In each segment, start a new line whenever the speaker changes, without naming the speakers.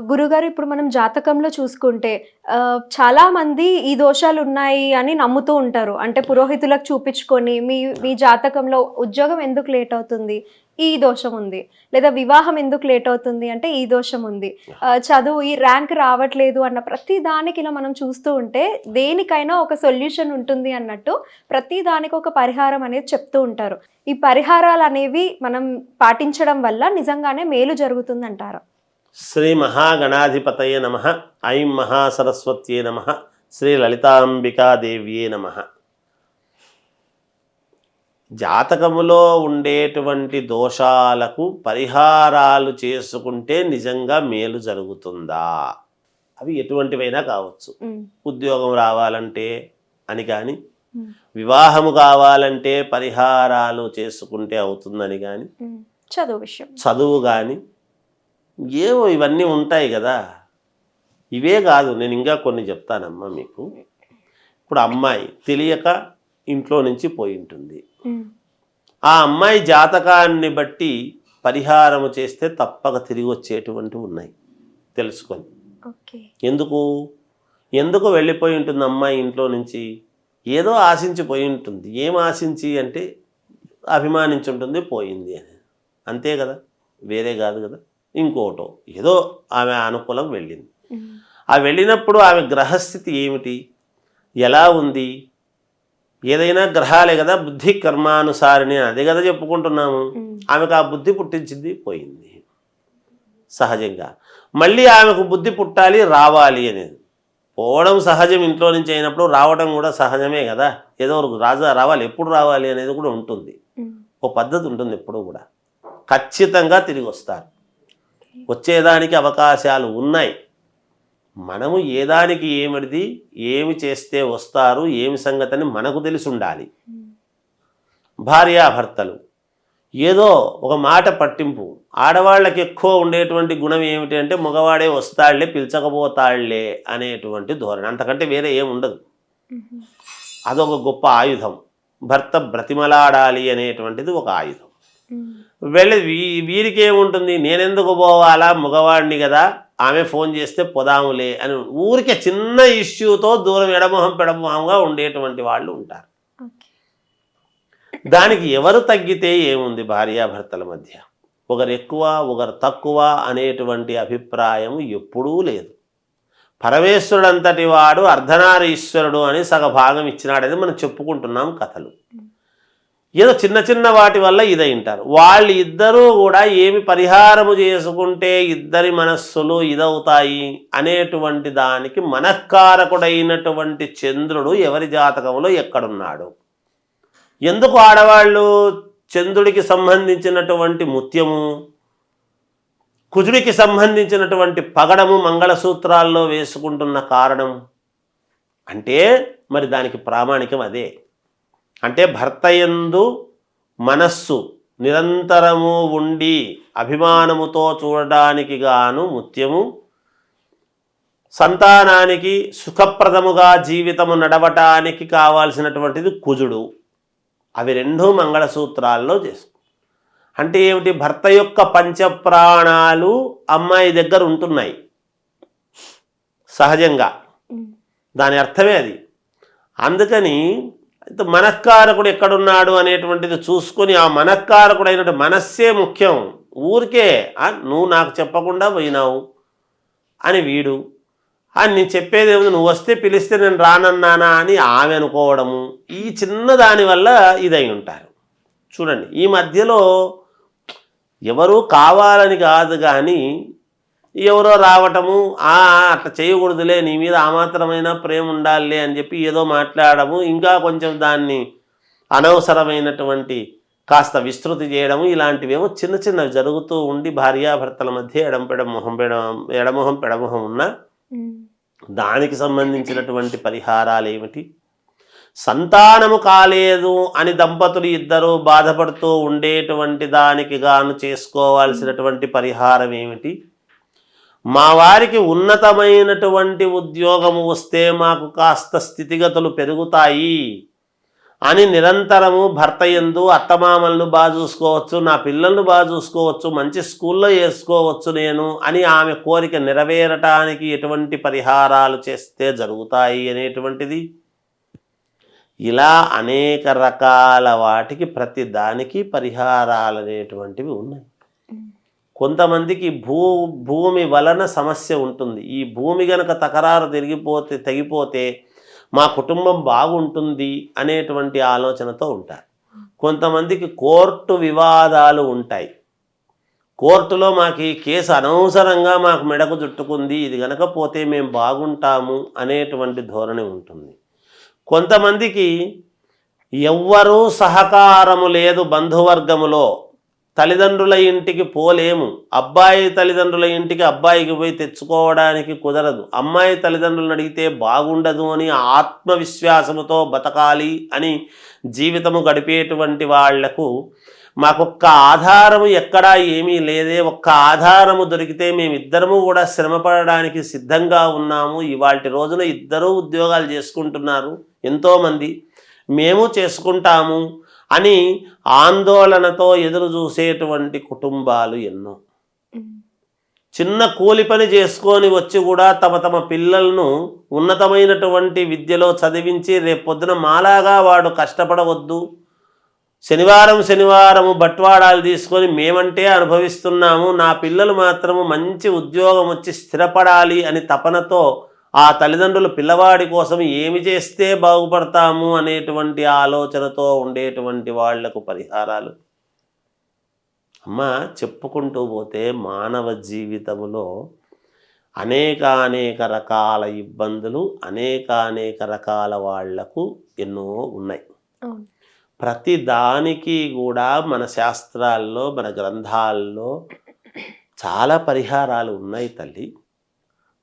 గురుగారు ఇప్పుడు మనం జాతకంలో చూసుకుంటే చాలామంది ఈ దోషాలున్నాయి అని నమ్ముతూ ఉంటారు. అంటే పురోహితులకు చూపించుకొని మీ మీ జాతకంలో ఉద్యోగం ఎందుకు లేట్ అవుతుంది? ఈ దోషం ఉంది. లేదా వివాహం ఎందుకు లేట్ అవుతుంది అంటే ఈ దోషం ఉంది. చదువు ఈ ర్యాంక్ రావట్లేదు అన్న ప్రతి దానికి ఇలా మనం చూస్తూ ఉంటే దేనికైనా ఒక సొల్యూషన్ ఉంటుంది అన్నట్టు ప్రతి దానికి ఒక పరిహారం అనేది చెప్తూ ఉంటారు. ఈ పరిహారాలనేవి మనం పాటించడం వల్ల నిజంగానే మేలు జరుగుతుందంటారా?
శ్రీ మహాగణాధిపతయే నమ. ఐం మహాసరస్వత్యే నమ. శ్రీ లలితాంబికాదేవ్యే నమ. జాతకములో ఉండేటువంటి దోషాలకు పరిహారాలు చేసుకుంటే నిజంగా మేలు జరుగుతుందా? అవి ఎటువంటివైనా కావచ్చు. ఉద్యోగం రావాలంటే అని కానీ, వివాహము కావాలంటే పరిహారాలు చేసుకుంటే అవుతుందని కానీ, చదువు కానీ, ఏవో ఇవన్నీ ఉంటాయి కదా. ఇవే కాదు, నేను ఇంకా కొన్ని చెప్తానమ్మా మీకు. ఇప్పుడు అమ్మాయి తెలియక ఇంట్లో నుంచి పోయి ఉంటుంది. ఆ అమ్మాయి జాతకాన్ని బట్టి పరిహారము చేస్తే తప్పక తిరిగి వచ్చేటువంటివి ఉన్నాయి, తెలుసుకొని. ఎందుకు వెళ్ళిపోయి ఉంటుంది అమ్మాయి ఇంట్లో నుంచి? ఏదో ఆశించిపోయి ఉంటుంది. ఏం ఆశించి అంటే అభిమానించి ఉంటుంది, పోయింది అని. అంతే కదా, వేరే కాదు కదా. ఇంకోటో ఏదో ఆమె అనుకూలం వెళ్ళింది. ఆ వెళ్ళినప్పుడు ఆమె గ్రహస్థితి ఏమిటి, ఎలా ఉంది? ఏదైనా గ్రహాలే కదా, బుద్ధి కర్మానుసారిని అదే కదా చెప్పుకుంటున్నాము. ఆమెకు ఆ బుద్ధి పుట్టించింది, పోయింది. సహజంగా మళ్ళీ ఆమెకు బుద్ధి పుట్టాలి, రావాలి అనేది. పోవడం సహజం ఇంట్లో నుంచి అయినప్పుడు, రావడం కూడా సహజమే కదా. ఏదో రాజా రావాలి, ఎప్పుడు రావాలి అనేది కూడా ఉంటుంది. ఓ పద్ధతి ఉంటుంది. ఎప్పుడు కూడా ఖచ్చితంగా తిరిగి వస్తారు. వచ్చేదానికి అవకాశాలు ఉన్నాయి. మనము ఏదానికి ఏమిటిది, ఏమి చేస్తే వస్తారు, ఏమి సంగతిని మనకు తెలిసి ఉండాలి. భార్యాభర్తలు ఏదో ఒక మాట పట్టింపు. ఆడవాళ్ళకి ఎక్కువ ఉండేటువంటి గుణం ఏమిటి అంటే మగవాడే వస్తాళ్లే, పిలిచకపోతాళ్లే అనేటువంటి ధోరణి. అంతకంటే వేరే ఏముండదు. అదొక గొప్ప ఆయుధం. భర్త బ్రతిమలాడాలి అనేటువంటిది ఒక ఆయుధం. వెళ్ళి వీరికి ఏముంటుంది, నేనెందుకు పోవాలా, మగవాడిని కదా, ఆమె ఫోన్ చేస్తే పోదాములే అని ఊరికే చిన్న ఇష్యూతో దూరం ఎడమొహం పెడమొహంగా ఉండేటువంటి వాళ్ళు ఉంటారు. దానికి ఎవరు తగ్గితే ఏముంది, భార్యాభర్తల మధ్య ఒకరు ఎక్కువ ఒకరు తక్కువ అనేటువంటి అభిప్రాయం ఎప్పుడూ లేదు. పరమేశ్వరుడు అంతటి వాడు అర్ధనారీశ్వరుడు అని సగభాగం ఇచ్చినాడని మనం చెప్పుకుంటున్నాం కథలు. ఏదో చిన్న చిన్న వాటి వల్ల ఇదైంటారు. వాళ్ళు ఇద్దరూ కూడా ఏమి పరిహారము చేసుకుంటే ఇద్దరి మనస్సులు ఇదవుతాయి అనేటువంటి దానికి మనఃకారకుడైనటువంటి చంద్రుడు ఎవరి జాతకంలో ఎక్కడున్నాడు, ఎందుకు ఆడవాళ్ళు చంద్రుడికి సంబంధించినటువంటి ముత్యము, కుజుడికి సంబంధించినటువంటి పగడము మంగళసూత్రాల్లో వేసుకుంటున్న కారణం అంటే మరి దానికి ప్రామాణికం అదే. అంటే భర్తయందు మనస్సు నిరంతరము ఉండి అభిమానముతో చూడడానికి గాను ముత్యము, సంతానానికి సుఖప్రదముగా జీవితము నడవటానికి కావాల్సినటువంటిది కుజుడు. అవి రెండూ మంగళసూత్రాల్లో చేసుకో. అంటే ఏమిటి, భర్త యొక్క పంచప్రాణాలు అమ్మాయి దగ్గర ఉంటున్నాయి సహజంగా. దాని అర్థమే అది. అందుకని మనఃకారకుడు ఎక్కడున్నాడు అనేటువంటిది చూసుకొని ఆ మనఃకారకుడు అయినటువంటి మనస్సే ముఖ్యం. ఊరికే నువ్వు నాకు చెప్పకుండా పోయినావు అని వీడు, నేను చెప్పేది ఏముంది, నువ్వు వస్తే పిలిస్తే నేను రానన్నానా అని ఆమె అనుకోవడము, ఈ చిన్న దానివల్ల ఇదై ఉంటారు. చూడండి, ఈ మధ్యలో ఎవరు కావాలని కాదు కానీ ఎవరో రావటము, అట్లా చేయకూడదులే, నీ మీద ఆ మాత్రమైన ప్రేమ ఉండాలి అని చెప్పి ఏదో మాట్లాడము, ఇంకా కొంచెం దాన్ని అనవసరమైనటువంటి కాస్త విస్తృతి చేయడము, ఇలాంటివేమో చిన్న చిన్నవి జరుగుతూ ఉండి భార్యాభర్తల మధ్య ఎడమొహం పెడమొహం ఉన్న దానికి సంబంధించినటువంటి పరిహారాలు ఏమిటి? సంతానము కాలేదు అని దంపతులు ఇద్దరు బాధపడుతూ ఉండేటువంటి దానికి గాను చేసుకోవాల్సినటువంటి పరిహారం ఏమిటి? మా వారికి ఉన్నతమైనటువంటి ఉద్యోగము వస్తే మాకు కాస్త స్థితిగతులు పెరుగుతాయి, అని నిరంతరము భర్త యందు అత్తమామలను బాగా చూసుకోవచ్చు, నా పిల్లలను బాగా చూసుకోవచ్చు, మంచి స్కూల్లో వేసుకోవచ్చు నేను అని ఆమె కోరిక నెరవేరటానికి ఎటువంటి పరిహారాలు చేస్తే జరుగుతాయి అనేటువంటిది, ఇలా అనేక రకాల వాటికి ప్రతి దానికి పరిహారాలు అనేటువంటివి ఉన్నాయి. కొంతమందికి భూమి వలన సమస్య ఉంటుంది. ఈ భూమి గనక తకరారు తెగిపోతే మా కుటుంబం బాగుంటుంది అనేటువంటి ఆలోచనతో ఉంటారు. కొంతమందికి కోర్టు వివాదాలు ఉంటాయి. కోర్టులో మాకు ఈ కేసు అనవసరంగా మాకు మెడకు చుట్టుకుంది, ఇది గనక పోతే మేము బాగుంటాము అనేటువంటి ధోరణి ఉంటుంది. కొంతమందికి ఎవ్వరూ సహకారము లేదు, బంధువర్గములో తల్లిదండ్రుల ఇంటికి పోలేము, అబ్బాయి తల్లిదండ్రుల ఇంటికి అబ్బాయికి పోయి తెచ్చుకోవడానికి కుదరదు, అమ్మాయి తల్లిదండ్రులను అడిగితే బాగుండదు అని ఆత్మవిశ్వాసముతో బతకాలి అని జీవితము గడిపేటువంటి వాళ్లకు మాకొక్క ఆధారము ఎక్కడా ఏమీ లేదే, ఒక్క ఆధారము దొరికితే మేమిద్దరము కూడా శ్రమపడడానికి సిద్ధంగా ఉన్నాము, ఇవాల్టి రోజున ఇద్దరూ ఉద్యోగాలు చేసుకుంటున్నారు ఎంతోమంది, మేము చేసుకుంటాము అని ఆందోళనతో ఎదురు చూసేటువంటి కుటుంబాలు ఎన్నో. చిన్న కూలి పని చేసుకొని వచ్చి కూడా తమ పిల్లలను ఉన్నతమైనటువంటి విద్యలో చదివించి రేపొద్దున మాలాగా వాడు కష్టపడవద్దు, శనివారము బట్వాడాలు తీసుకొని మేమంటే అనుభవిస్తున్నాము, నా పిల్లలు మాత్రము మంచి ఉద్యోగం వచ్చి స్థిరపడాలి అని తపనతో ఆ తల్లిదండ్రులు పిల్లవాడి కోసం ఏమి చేస్తే బాగుపడతాము అనేటువంటి ఆలోచనతో ఉండేటువంటి వాళ్లకు పరిహారాలు అమ్మ చెప్పుకుంటూ పోతే మానవ జీవితంలో అనేక రకాల ఇబ్బందులు అనేక రకాల వాళ్లకు ఎన్నో ఉన్నాయి. ప్రతి దానికి కూడా మన శాస్త్రాల్లో మన గ్రంథాల్లో చాలా పరిహారాలు ఉన్నాయి తల్లి,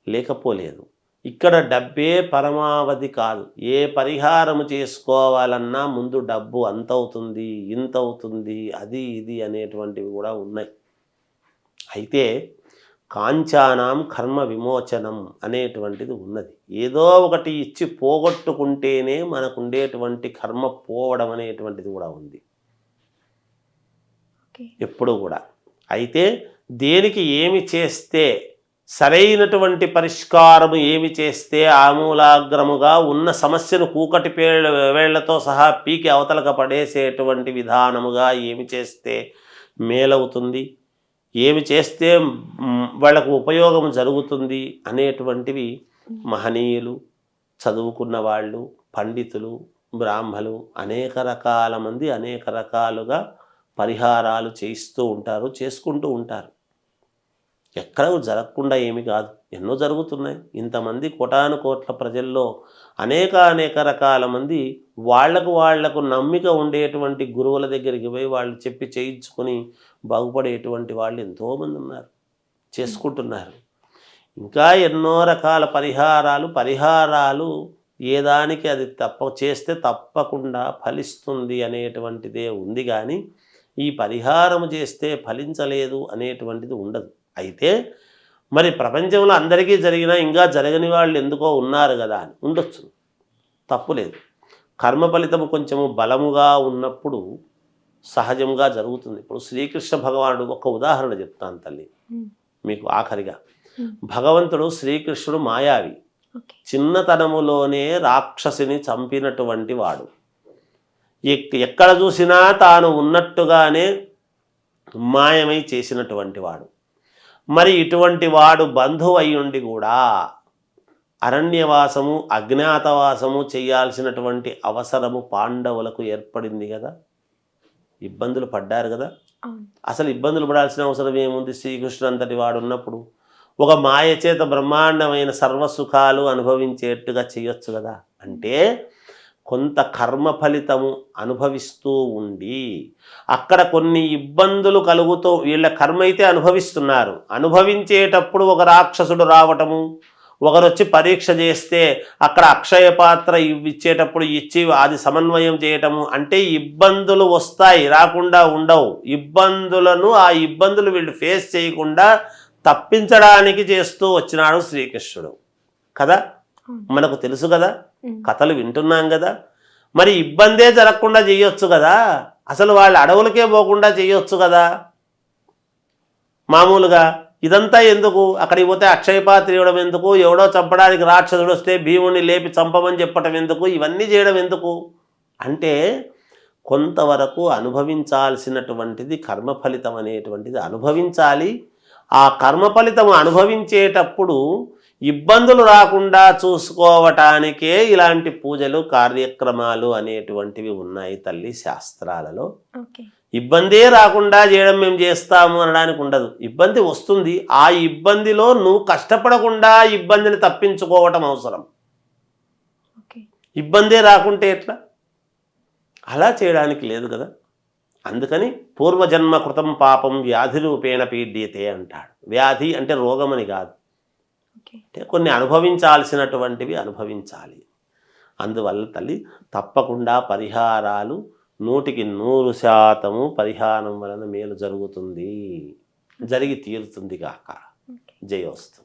లేకపోలేదు. ఇక్కడ డబ్బే పరమావధి కాదు. ఏ పరిహారము చేసుకోవాలన్నా ముందు డబ్బు అంత అవుతుంది, ఇంత అవుతుంది, అది ఇది అనేటువంటివి కూడా ఉన్నాయి. అయితే కాంచానాం కర్మ విమోచనం అనేటువంటిది ఉన్నది. ఏదో ఒకటి ఇచ్చి పోగొట్టుకుంటేనే మనకు ఉండేటువంటి కర్మ పోవడం అనేటువంటిది కూడా ఉంది ఎప్పుడు కూడా. అయితే దేనికి ఏమి చేస్తే సరైనటువంటి పరిష్కారము ఏమి చేస్తే ఆమూలాగ్రముగా ఉన్న సమస్యను కూకటి వేళ్లతో సహా పీకి అవతలక పడేసేటువంటి విధానముగా ఏమి చేస్తే మేలవుతుంది, ఏమి చేస్తే వాళ్ళకు ఉపయోగం జరుగుతుంది అనేటువంటివి మహనీయులు, చదువుకున్న వాళ్ళు, పండితులు, బ్రాహ్మలు అనేక రకాల మంది అనేక రకాలుగా పరిహారాలు చేయిస్తూ ఉంటారు, చేసుకుంటూ ఉంటారు. ఎక్కడ జరగకుండా ఏమి కాదు, ఎన్నో జరుగుతున్నాయి. ఇంతమంది కోటాను కోట్ల ప్రజల్లో అనేక రకాల మంది వాళ్లకు నమ్మిక ఉండేటువంటి గురువుల దగ్గరికి పోయి వాళ్ళు చెప్పి చేయించుకొని బాగుపడేటువంటి వాళ్ళు ఎంతోమంది ఉన్నారు, చేసుకుంటున్నారు. ఇంకా ఎన్నో రకాల పరిహారాలు ఏదానికి అది చేస్తే తప్పకుండా ఫలిస్తుంది అనేటువంటిదే ఉంది. కానీ ఈ పరిహారం చేస్తే ఫలించలేదు అనేటువంటిది ఉండదు. అయితే మరి ప్రపంచంలో అందరికీ జరిగినా ఇంకా జరగని వాళ్ళు ఎందుకో ఉన్నారు కదా అని ఉండొచ్చు, తప్పులేదు. కర్మ ఫలితము కొంచెము బలముగా ఉన్నప్పుడు సహజంగా జరుగుతుంది. ఇప్పుడు శ్రీకృష్ణ భగవానుడు ఒక ఉదాహరణ చెప్తాను తల్లి మీకు ఆఖరిగా. భగవంతుడు శ్రీకృష్ణుడు మాయావి, చిన్నతనములోనే రాక్షసిని చంపినటువంటి వాడు, ఎక్కడ చూసినా తాను ఉన్నట్టుగానే మాయమై చేసినటువంటి వాడు. మరి ఇటువంటి వాడు బంధువు అయ్యుండి కూడా అరణ్యవాసము అజ్ఞాతవాసము చేయాల్సినటువంటి అవసరము పాండవులకు ఏర్పడింది కదా, ఇబ్బందులు పడ్డారు కదా. అసలు ఇబ్బందులు పడాల్సిన అవసరం ఏముంది? శ్రీకృష్ణుడు అంతటి వాడు ఉన్నప్పుడు ఒక మాయ చేత బ్రహ్మాండమైన సర్వసుఖాలు అనుభవించేట్టుగా చేయొచ్చు కదా. అంటే కొంత కర్మ ఫలితము అనుభవిస్తూ ఉండి అక్కడ కొన్ని ఇబ్బందులు కలుగుతూ వీళ్ళ కర్మ అయితే అనుభవిస్తున్నారు, అనుభవించేటప్పుడు ఒక రాక్షసుడు రావటము, ఒకరు వచ్చి పరీక్ష చేస్తే అక్కడ అక్షయ పాత్ర ఇచ్చేటప్పుడు ఇచ్చి అది సమన్వయం చేయటము, అంటే ఇబ్బందులు వస్తాయి, రాకుండా ఉండవు. ఆ ఇబ్బందులు వీళ్ళు ఫేస్ చేయకుండా తప్పించడానికి చేస్తూ వచ్చినాడు శ్రీకృష్ణుడు కదా. మనకు తెలుసు కదా, కథలు వింటున్నాం కదా. మరి ఇబ్బందే జరగకుండా చేయొచ్చు కదా, అసలు వాళ్ళు అడవులకే పోకుండా చేయొచ్చు కదా. మామూలుగా ఇదంతా ఎందుకు, అక్కడికి పోతే అక్షయపాత్ర ఇవ్వడం ఎందుకు, ఎవడో చంపడానికి రాక్షసుడు వస్తే భీముని లేపి చంపమని చెప్పటం ఎందుకు, ఇవన్నీ చేయడం ఎందుకు అంటే కొంతవరకు అనుభవించాల్సినటువంటిది కర్మ ఫలితం అనేటువంటిది అనుభవించాలి. ఆ కర్మ ఫలితం అనుభవించేటప్పుడు ఇబ్బందులు రాకుండా చూసుకోవటానికే ఇలాంటి పూజలు కార్యక్రమాలు అనేటువంటివి ఉన్నాయి తల్లి శాస్త్రాలలో.
ఓకే.
ఇబ్బందే రాకుండా చేయడం మేము చేస్తాము అనడానికి ఉండదు. ఇబ్బంది వస్తుంది, ఆ ఇబ్బందిలో నువ్వు కష్టపడకుండా ఇబ్బందిని తప్పించుకోవటం అవసరం.
ఓకే.
ఇబ్బందే రాకుంటే ఎట్లా, అలా చేయడానికి లేదు కదా. అందుకని పూర్వజన్మ కృతం పాపం వ్యాధి రూపేణ పీడ్యతే అంటాడు. వ్యాధి అంటే రోగమని కాదు,
ఓకే.
అంటే కొన్ని అనుభవించాల్సినటువంటివి అనుభవించాలి. అందువల్ల తల్లి తప్పకుండా పరిహారాలు 100% పరిహారం వలన మేలు జరుగుతుంది, జరిగి తీరుతుంది గాక. జయోస్తు.